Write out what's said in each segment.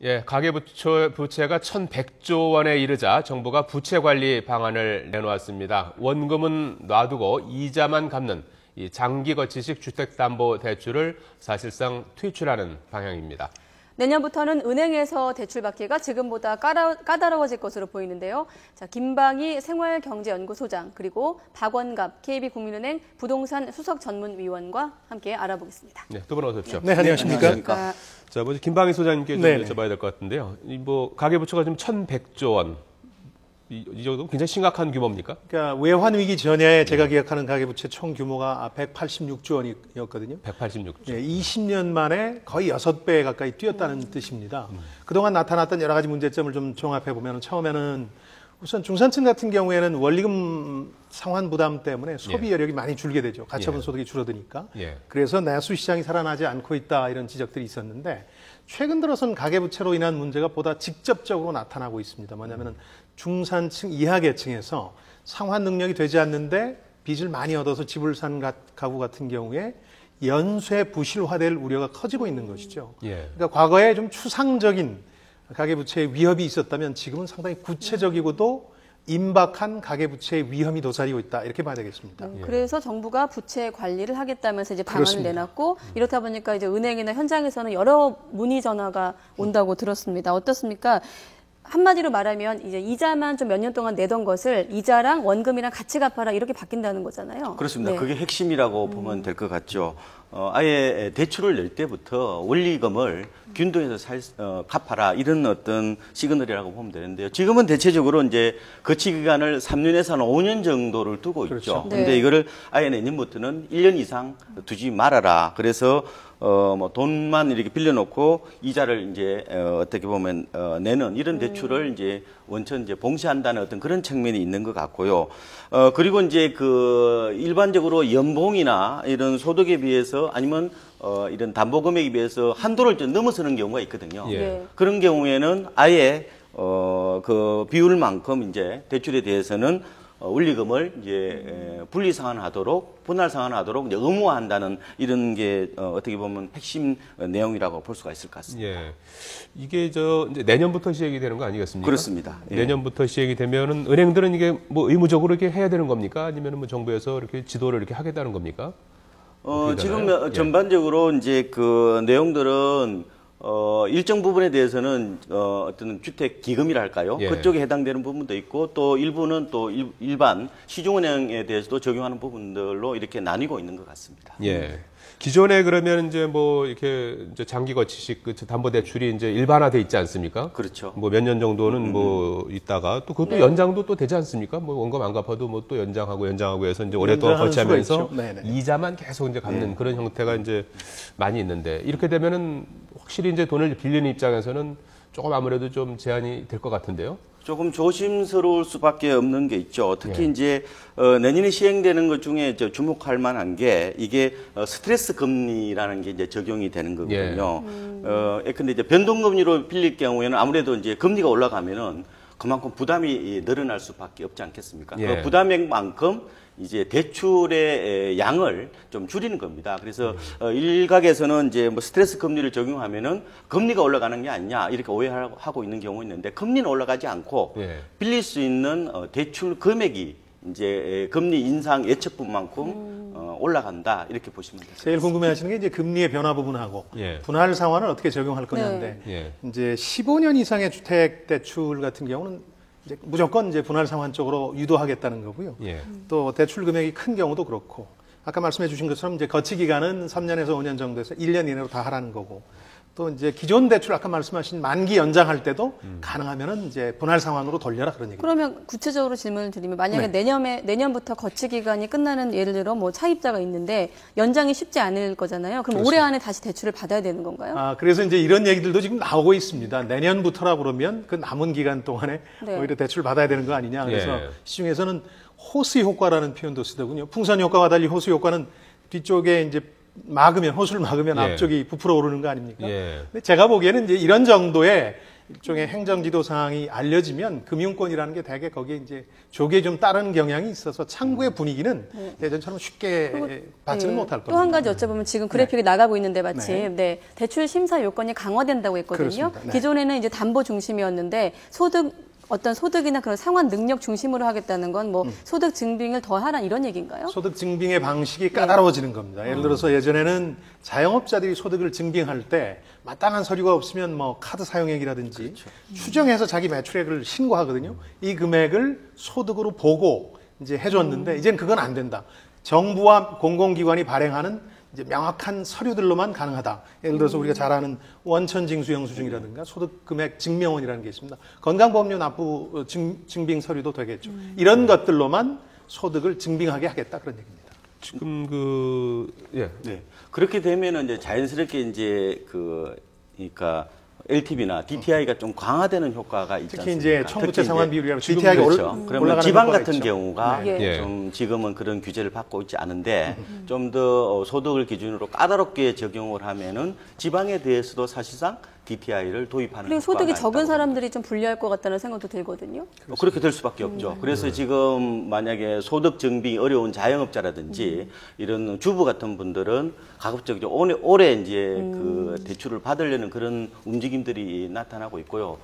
예, 가계부채가 1,100조 원에 이르자 정부가 부채관리 방안을 내놓았습니다. 원금은 놔두고 이자만 갚는 이 장기거치식 주택담보대출을 사실상 퇴출하는 방향입니다. 내년부터는 은행에서 대출받기가 지금보다 까다로워질 것으로 보이는데요. 자, 김방희 생활경제연구소장 그리고 박원갑 KB국민은행 부동산 수석전문위원과 함께 알아보겠습니다. 네, 두 분 어서 오십시오. 네, 안녕하십니까. 자, 먼저 김방희 소장님께 좀 여쭤봐야 될 것 같은데요. 가계부채가 지금 1,100조 원. 이 정도 굉장히 심각한 규모입니까? 그러니까 외환 위기 전에 제가 기억하는 가계부채 총 규모가 186조 원이었거든요. 186조. 네, 20년 만에 거의 6배 가까이 뛰었다는 뜻입니다. 그동안 나타났던 여러 가지 문제점을 좀 종합해 보면 처음에는 우선 중산층 같은 경우에는 원리금 상환 부담 때문에 소비 여력이 많이 줄게 되죠. 가처분 소득이 줄어드니까. 그래서 내수 시장이 살아나지 않고 있다 이런 지적들이 있었는데 최근 들어서는 가계부채로 인한 문제가 보다 직접적으로 나타나고 있습니다. 뭐냐면은 중산층 이하 계층에서 상환 능력이 되지 않는데 빚을 많이 얻어서 집을 산 가구 같은 경우에 연쇄 부실화될 우려가 커지고 있는 것이죠. 그러니까 과거에 좀 추상적인 가계부채의 위협이 있었다면 지금은 상당히 구체적이고도 임박한 가계부채의 위험이 도사리고 있다 이렇게 봐야 되겠습니다. 그래서 정부가 부채 관리를 하겠다면서 이제 방안을 그렇습니다. 내놨고 이렇다 보니까 이제 은행이나 현장에서는 여러 문의 전화가 온다고 들었습니다. 어떻습니까? 한마디로 말하면 이제 이자만 좀 몇 년 동안 내던 것을 이자랑 원금이랑 같이 갚아라 이렇게 바뀐다는 거잖아요. 그렇습니다. 그게 핵심이라고 보면 될 것 같죠. 아예 대출을 낼 때부터 원리금을 균등해서 갚아라 이런 어떤 시그널이라고 보면 되는데요. 지금은 대체적으로 이제 거치 기간을 3년에서 한 5년 정도를 두고 있죠. 근데 이거를 아예 내년부터는 1년 이상 두지 말아라. 그래서 뭐 돈만 이렇게 빌려놓고 이자를 이제 어떻게 보면 내는 이런 대출을 이제 원천 이제 봉쇄한다는 어떤 그런 측면이 있는 것 같고요. 그리고 이제 그 일반적으로 연봉이나 이런 소득에 비해서 아니면 이런 담보 금액에 비해서 한도를 좀 넘어서는 경우가 있거든요. 그런 경우에는 아예 그 비율만큼 이제 대출에 대해서는 원리금을 이제 분리 상환하도록 분할 상환하도록 이제 의무화한다는 이런 게 어떻게 보면 핵심 내용이라고 볼 수가 있을 것 같습니다. 이게 이제 내년부터 시행이 되는 거 아니겠습니까? 그렇습니다. 내년부터 시행이 되면은 은행들은 이게 뭐 의무적으로 이렇게 해야 되는 겁니까? 아니면은 뭐 정부에서 이렇게 지도를 이렇게 하겠다는 겁니까? 지금 전반적으로 이제 그 내용들은 일정 부분에 대해서는 어떤 주택 기금이라 할까요? 그쪽에 해당되는 부분도 있고 또 일부는 또 일반 시중은행에 대해서도 적용하는 부분들로 이렇게 나뉘고 있는 것 같습니다. 기존에 그러면 이제 뭐 이렇게 이제 장기 거치식 그 담보대출이 이제 일반화돼 있지 않습니까? 그렇죠. 뭐 몇 년 정도는 뭐 있다가 또 그것도 연장도 또 되지 않습니까? 뭐 원금 안 갚아도 뭐 또 연장하고 해서 이제 오랫동안 거치하면서 이자만 계속 이제 갚는 그런 형태가 이제 많이 있는데 이렇게 되면은 확실히 이제 돈을 빌리는 입장에서는 조금 아무래도 좀 제한이 될 것 같은데요. 조금 조심스러울 수밖에 없는 게 있죠. 특히 이제 내년에 시행되는 것 중에 주목할 만한 게 이게 스트레스 금리라는 게 이제 적용이 되는 거거든요. 근데 이제 변동금리로 빌릴 경우에는 아무래도 이제 금리가 올라가면은 그만큼 부담이 늘어날 수밖에 없지 않겠습니까? 그 부담액만큼 이제 대출의 양을 좀 줄이는 겁니다. 그래서 일각에서는 이제 뭐 스트레스 금리를 적용하면은 금리가 올라가는 게 아니냐 이렇게 오해하고 있는 경우 있는데 금리는 올라가지 않고 빌릴 수 있는 대출 금액이 이제 금리 인상 예측분만큼 올라간다 이렇게 보시면 됩니다. 제일 궁금해하시는 게 이제 금리의 변화 부분하고 분할 상환을 어떻게 적용할 거냐인데 이제 15년 이상의 주택 대출 같은 경우는 이제 무조건 이제 분할 상환 쪽으로 유도하겠다는 거고요. 또 대출 금액이 큰 경우도 그렇고 아까 말씀해 주신 것처럼 이제 거치 기간은 3년에서 5년 정도에서 1년 이내로 다 하라는 거고 또 이제 기존 대출 아까 말씀하신 만기 연장할 때도 가능하면은 이제 분할 상환으로 돌려라 그런 얘기입니다. 그러면 구체적으로 질문을 드리면 만약에 내년부터 거치 기간이 끝나는 예를 들어 뭐 차입자가 있는데 연장이 쉽지 않을 거잖아요. 그럼 올해 안에 다시 대출을 받아야 되는 건가요? 그래서 이제 이런 얘기들도 지금 나오고 있습니다. 내년부터라고 그러면 그 남은 기간 동안에 오히려 대출 받아야 되는 거 아니냐. 그래서 시중에서는 호스 효과라는 표현도 쓰더군요. 풍선 효과와 달리 호스 효과는 뒤쪽에 이제 호수를 막으면 앞쪽이 부풀어 오르는 거 아닙니까? 근데 제가 보기에는 이제 이런 정도의 일종의 행정지도 사항이 알려지면 금융권이라는 게 대개 거기에 이제 조기에 좀 따르는 경향이 있어서 창구의 분위기는 예전처럼 쉽게 받지는 못할 겁니다. 또 한 가지 여쭤보면 지금 그래픽이 나가고 있는데 마침 대출 심사 요건이 강화된다고 했거든요. 그렇습니다. 기존에는 이제 담보 중심이었는데 어떤 소득이나 그런 상환 능력 중심으로 하겠다는 건 뭐 소득 증빙을 더 하란 이런 얘기인가요? 소득 증빙의 방식이 까다로워지는 겁니다. 예를 들어서 예전에는 자영업자들이 소득을 증빙할 때 마땅한 서류가 없으면 뭐 카드 사용액이라든지 추정해서 자기 매출액을 신고하거든요. 이 금액을 소득으로 보고 이제 해줬는데 이제는 그건 안 된다. 정부와 공공기관이 발행하는 이제 명확한 서류들로만 가능하다. 예를 들어서 우리가 잘 아는 원천징수 영수증이라든가 소득금액 증명원이라는 게 있습니다. 건강보험료 납부 증빙 서류도 되겠죠. 이런 것들로만 소득을 증빙하게 하겠다 그런 얘기입니다. 지금 네. 그렇게 되면은 이제 자연스럽게 이제 그러니까 LTV나 DTI가 좀 강화되는 효과가 있지 특히 않습니까? 이제 청부채 상환 비율이라고 지금 DTI가 그렇죠. 그러면 지방 같은 있죠. 경우가 좀 지금은 그런 규제를 받고 있지 않은데 좀 더 소득을 기준으로 까다롭게 적용을 하면은 지방에 대해서도 사실상 DTI를 도입하는 그리고 소득이 효과가 적은 있다고 사람들이 좀 불리할 것 같다는 생각도 들거든요. 그렇게 될 수밖에 없죠. 그래서 지금 만약에 소득 증빙이 어려운 자영업자라든지 이런 주부 같은 분들은 가급적 올해 이제 그 대출을 받으려는 그런 움직임들이 나타나고 있고요.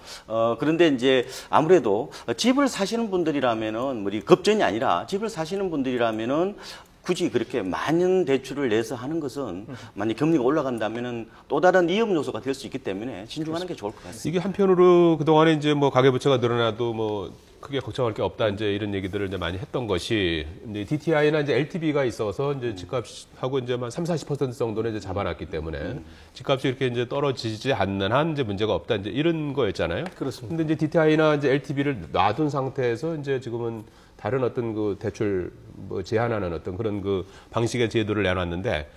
그런데 이제 아무래도 집을 사시는 분들이라면은 뭐 급전이 아니라 집을 사시는 분들이라면은 굳이 그렇게 많은 대출을 내서 하는 것은 만약 금리가 올라간다면은 또 다른 위험 요소가 될 수 있기 때문에 신중하는 게 좋을 것 같습니다. 이게 한편으로 그동안에 이제 뭐 가계부채가 늘어나도 뭐 크게 걱정할 게 없다 이제 이런 얘기들을 이제 많이 했던 것이 이제 DTI나 이제 LTV가 있어서 이제 집값하고 이제 한 30-40% 정도는 이제 잡아놨기 때문에 집값이 이렇게 이제 떨어지지 않는 한 이제 문제가 없다 이제 이런 거였잖아요. 그렇습니다. 근데 이제 DTI나 이제 LTV를 놔둔 상태에서 이제 지금은 다른 어떤 그 대출 뭐 제한하는 어떤 그런 그 방식의 제도를 내놨는데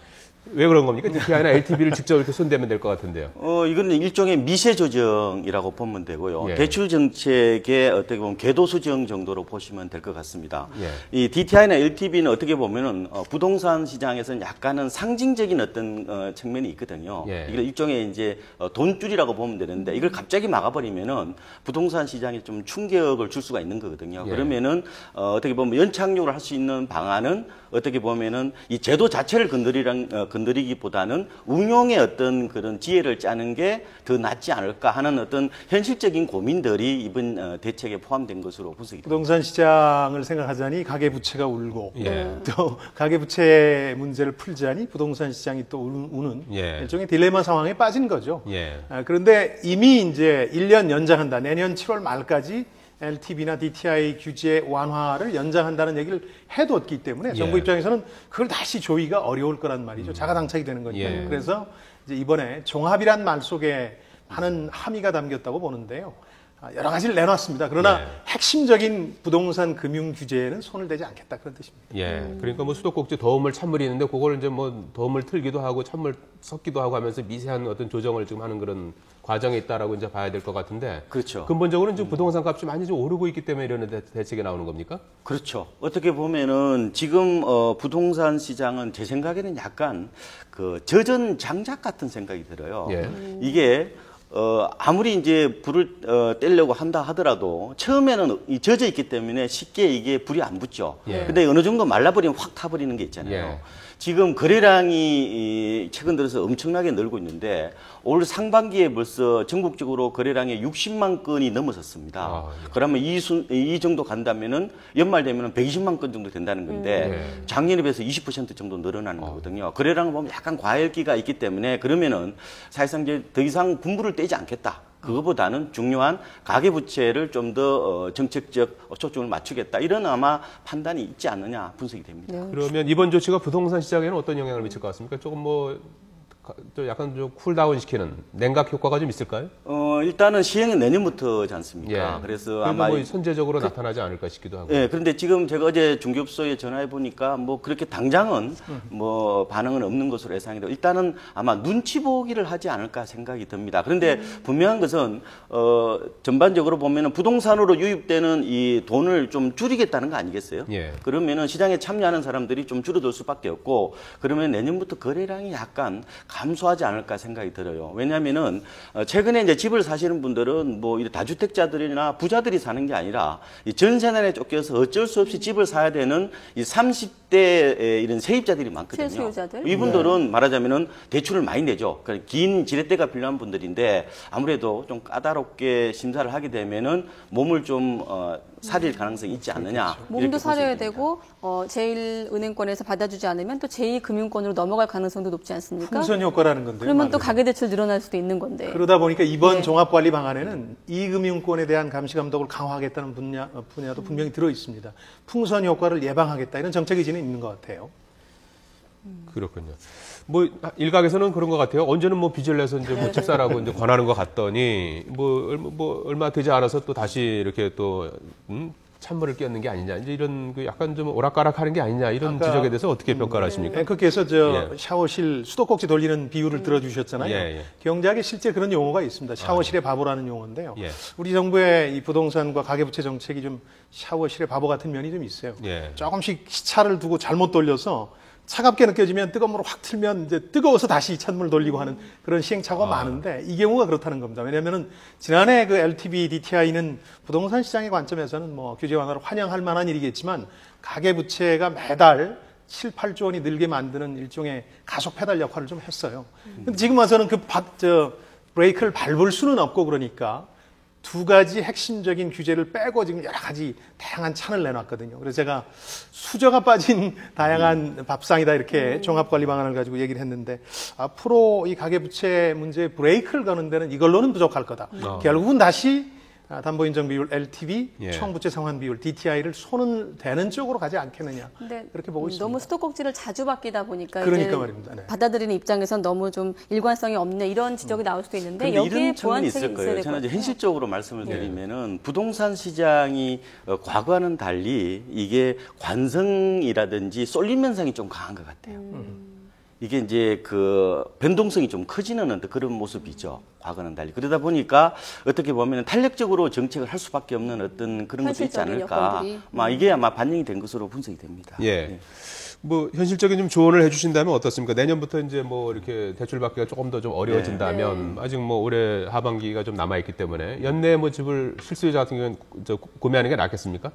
왜 그런 겁니까? DTI나 LTV를 직접 이렇게 손대면 될 것 같은데요. 이거는 일종의 미세 조정이라고 보면 되고요. 예. 대출 정책의 어떻게 보면 궤도 수정 정도로 보시면 될 것 같습니다. 예. 이 DTI나 LTV는 어떻게 보면은 부동산 시장에서는 약간은 상징적인 어떤 측면이 있거든요. 예. 이걸 일종의 이제 돈줄이라고 보면 되는데 이걸 갑자기 막아버리면은 부동산 시장에 좀 충격을 줄 수가 있는 거거든요. 예. 그러면은 어떻게 보면 연착륙을 할 수 있는 방안은 어떻게 보면은 이 제도 자체를 건드리기보다는 운용의 어떤 그런 지혜를 짜는 게 더 낫지 않을까 하는 어떤 현실적인 고민들이 이번 대책에 포함된 것으로 분석이 됩니다. 부동산 시장을 생각하자니 가계부채가 울고 예. 또 가계부채 문제를 풀자니 부동산 시장이 또 우는 예. 일종의 딜레마 상황에 빠진 거죠. 예. 그런데 이미 이제 1년 연장한다. 내년 7월 말까지 LTV나 DTI 규제 완화를 연장한다는 얘기를 해뒀기 때문에 정부 입장에서는 그걸 다시 조의가 어려울 거란 말이죠. 자가당착이 되는 거니까요. 그래서 이제 이번에 종합이란 말 속에 많은 함의가 담겼다고 보는데요. 여러 가지를 내놨습니다. 그러나 핵심적인 부동산 금융 규제에는 손을 대지 않겠다 그런 뜻입니다. 예. 그러니까 뭐 수도꼭지 더움을 찬물이 있는데 그걸 이제 뭐 더움을 틀기도 하고 찬물 섞기도 하고 하면서 미세한 어떤 조정을 지금 하는 그런 과정이 있다라고 이제 봐야 될 것 같은데. 그렇죠. 근본적으로는 지금 부동산 값이 많이 좀 오르고 있기 때문에 이런 대책이 나오는 겁니까? 그렇죠. 어떻게 보면은 지금 부동산 시장은 제 생각에는 약간 그 젖은 장작 같은 생각이 들어요. 예. 이게 아무리 이제 불을 떼려고 한다 하더라도 처음에는 이 젖어 있기 때문에 쉽게 이게 불이 안 붙죠. 예. 근데 어느 정도 말라버리면 확 타버리는 게 있잖아요. 예. 지금 거래량이 최근 들어서 엄청나게 늘고 있는데 올 상반기에 벌써 전국적으로 거래량이 60만 건이 넘어섰습니다. 그러면 이 정도 간다면은 연말 되면은 120만 건 정도 된다는 건데 작년에 비해서 20% 정도 늘어나는 거거든요. 거래량을 보면 약간 과열기가 있기 때문에 그러면은 사실상 이제 더 이상 분부를 떼지 않겠다. 그거보다는 중요한 가계부채를 좀 더 정책적 초점을 맞추겠다. 이런 아마 판단이 있지 않느냐 분석이 됩니다. 그러면 이번 조치가 부동산 시장에는 어떤 영향을 미칠 것 같습니까? 조금 뭐 좀 약간 좀 쿨다운 시키는 냉각 효과가 좀 있을까요? 일단은 시행은 내년부터지 않습니까? 예. 그래서 아마 뭐 선제적으로 나타나지 않을까 싶기도 하고. 예, 그런데 지금 제가 어제 중개업소에 전화해 보니까 뭐 그렇게 당장은 뭐 반응은 없는 것으로 예상이 되고 일단은 아마 눈치 보기를 하지 않을까 생각이 듭니다. 그런데 분명한 것은 전반적으로 보면은 부동산으로 유입되는 이 돈을 좀 줄이겠다는 거 아니겠어요? 예. 그러면은 시장에 참여하는 사람들이 좀 줄어들 수밖에 없고 그러면 내년부터 거래량이 약간 감소하지 않을까 생각이 들어요. 왜냐하면은 최근에 이제 집을 사시는 분들은 뭐 이 다주택자들이나 부자들이 사는 게 아니라 이 전세난에 쫓겨서 어쩔 수 없이 집을 사야 되는 이 30대 이런 세입자들이 많거든요. 실수요자들? 이분들은 말하자면은 대출을 많이 내죠. 그러니까 긴 지렛대가 필요한 분들인데 아무래도 좀 까다롭게 심사를 하게 되면은 몸을 좀 사릴 가능성이 있지 않느냐. 몸도 사려야 되고 제1은행권에서 받아주지 않으면 또 제2금융권으로 넘어갈 가능성도 높지 않습니까? 풍선 효과라는 건데요. 그러면 또 말하자면. 가계대출 늘어날 수도 있는 건데. 그러다 보니까 이번 네. 종합관리 방안에는 이금융권에 대한 감시 감독을 강화하겠다는 분야도 분명히 들어 있습니다. 풍선 효과를 예방하겠다 이런 정책 의지는 있는 것 같아요. 그렇군요. 뭐 일각에서는 그런 것 같아요. 언제는 뭐 빚을 내서 이제 뭐 집사라고 이제 권하는 것 같더니 뭐 얼마 되지 않아서 또 다시 이렇게 또 찬물을 끼얹는 게 아니냐, 이제 이런 그 약간 좀 오락가락하는 게 아니냐 이런 지적에 대해서 어떻게 평가를 하십니까? 앵커께서 샤워실 수도꼭지 돌리는 비유를 들어주셨잖아요. 예. 경제학에 실제 그런 용어가 있습니다. 샤워실의 바보라는 용어인데요. 예. 우리 정부의 이 부동산과 가계부채 정책이 좀 샤워실의 바보 같은 면이 좀 있어요. 예. 조금씩 시차를 두고 잘못 돌려서 차갑게 느껴지면 뜨거운 물을 확 틀면 이제 뜨거워서 다시 찬물을 돌리고 하는 그런 시행착오가 많은데 이 경우가 그렇다는 겁니다. 왜냐하면은 지난해 그 LTV DTI는 부동산 시장의 관점에서는 뭐 규제 완화를 환영할 만한 일이겠지만 가계부채가 매달 7, 8조 원이 늘게 만드는 일종의 가속 페달 역할을 좀 했어요. 근데 지금 와서는 브레이크를 밟을 수는 없고 그러니까 두 가지 핵심적인 규제를 빼고 지금 여러 가지 다양한 찬을 내놨거든요. 그래서 제가 수저가 빠진 다양한 밥상이다 이렇게 종합관리 방안을 가지고 얘기를 했는데 앞으로 이 가계부채 문제에 브레이크를 거는 데는 이걸로는 부족할 거다. 결국은 다시 담보인정 비율, LTV, 예. 총부채 상환 비율, DTI를 손은 대는 쪽으로 가지 않겠느냐. 근데 그렇게 보고 있습니다. 너무 수도꼭지를 자주 바뀌다 보니까 그러니까 이제 말입니다. 네. 받아들이는 입장에선 너무 좀 일관성이 없네 이런 지적이 나올 수도 있는데 그런데 여기에 이런 측면이 보완책이 있을 있어야 거예요. 될 것 저는 이제 같아요. 현실적으로 말씀을 드리면은 부동산 시장이 과거와는 달리 이게 관성이라든지 쏠림 현상이 좀 강한 것 같아요. 이게 이제 그 변동성이 좀 커지는 어떤 그런 모습이죠. 과거는 달리. 그러다 보니까 어떻게 보면 탄력적으로 정책을 할 수밖에 없는 어떤 그런 것도 있지 현실적인 않을까. 여건들이. 이게 아마 반영이 된 것으로 분석이 됩니다. 예. 뭐 현실적인 좀 조언을 해주신다면 어떻습니까? 내년부터 이제 뭐 이렇게 대출 받기가 조금 더 좀 어려워진다면 아직 뭐 올해 하반기가 좀 남아 있기 때문에 연내 뭐 집을 실수요자 같은 경우는 구매하는 게 낫겠습니까?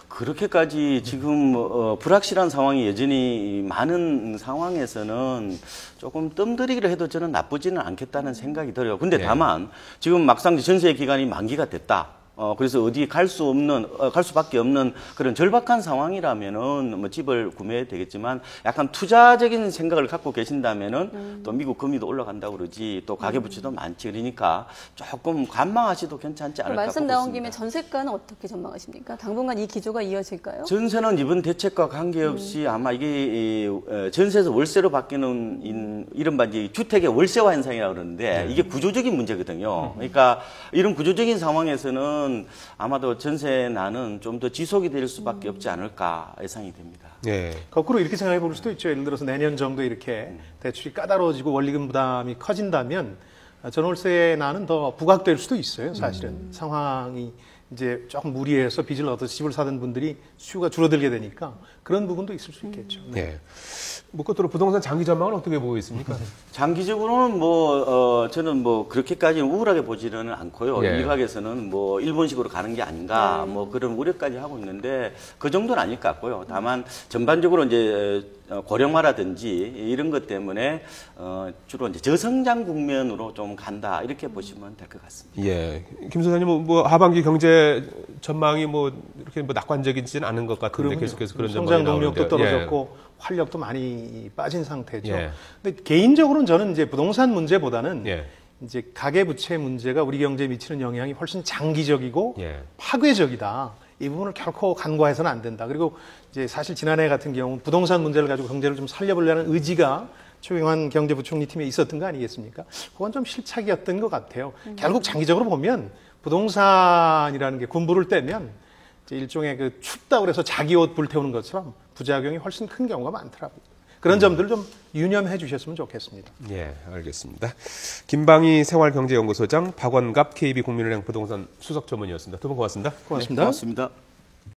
그렇게까지 지금 불확실한 상황이 여전히 많은 상황에서는 조금 뜸들이기를 해도 저는 나쁘지는 않겠다는 생각이 들어요. 근데 다만 지금 막상 전세 기간이 만기가 됐다. 그래서 어디 갈 수밖에 없는 그런 절박한 상황이라면은 뭐 집을 구매해도 되겠지만 약간 투자적인 생각을 갖고 계신다면은 또 미국 금리도 올라간다고 그러지 또 가계부채도 많지 그러니까 조금 관망하셔도 괜찮지 않을까 말씀 나온 보겠습니다. 김에 전세가는 어떻게 전망하십니까? 당분간 이 기조가 이어질까요? 전세는 이번 대책과 관계없이 아마 이게 전세에서 월세로 바뀌는 이른바 이제 주택의 월세화 현상이라고 그러는데 이게 구조적인 문제거든요. 그러니까 이런 구조적인 상황에서는 아마도 전세난은 좀 더 지속이 될 수밖에 없지 않을까 예상이 됩니다. 예. 거꾸로 이렇게 생각해 볼 수도 있죠. 예를 들어서 내년 정도 이렇게 대출이 까다로워지고 원리금 부담이 커진다면 전월세난은 더 부각될 수도 있어요. 사실은 상황이 이제 조금 무리해서 빚을 얻어서 집을 사던 분들이 수요가 줄어들게 되니까 그런 부분도 있을 수 있겠죠. 네. 예. 뭐 끝으로 부동산 장기 전망은 어떻게 보고 있습니까? 장기적으로는 저는 그렇게까지는 우울하게 보지는 않고요. 예. 일각에서는 일본식으로 가는 게 아닌가 그런 우려까지 하고 있는데 그 정도는 아닐 것 같고요. 다만 전반적으로 이제 고령화라든지 이런 것 때문에 주로 이제 저성장 국면으로 좀 간다 이렇게 보시면 될 것 같습니다. 예. 김 소장님 뭐 하반기 경제 전망이 이렇게 낙관적이지는 않은 것 같은데 그럼요. 계속해서 그런 성장 전망이 동력도 나오는데요. 떨어졌고 활력도 많이 빠진 상태죠. 예. 근데 개인적으로는 저는 이제 부동산 문제보다는 예. 이제 가계부채 문제가 우리 경제에 미치는 영향이 훨씬 장기적이고 예. 파괴적이다. 이 부분을 결코 간과해서는 안 된다. 그리고 이제 사실 지난해 같은 경우 부동산 문제를 가지고 경제를 좀 살려보려는 의지가 최경환 경제부총리 팀에 있었던 거 아니겠습니까? 그건 좀 실착이었던 것 같아요. 결국 장기적으로 보면 부동산이라는 게 군부를 떼면 이제 일종의 그 춥다고 그래서 자기 옷 불태우는 것처럼 부작용이 훨씬 큰 경우가 많더라고요. 그런 점들을 좀 유념해 주셨으면 좋겠습니다. 예, 알겠습니다. 김방희 생활경제연구소장, 박원갑 KB국민은행 부동산 수석조문이었습니다. 두 분 고맙습니다. 고맙습니다. 네, 고맙습니다.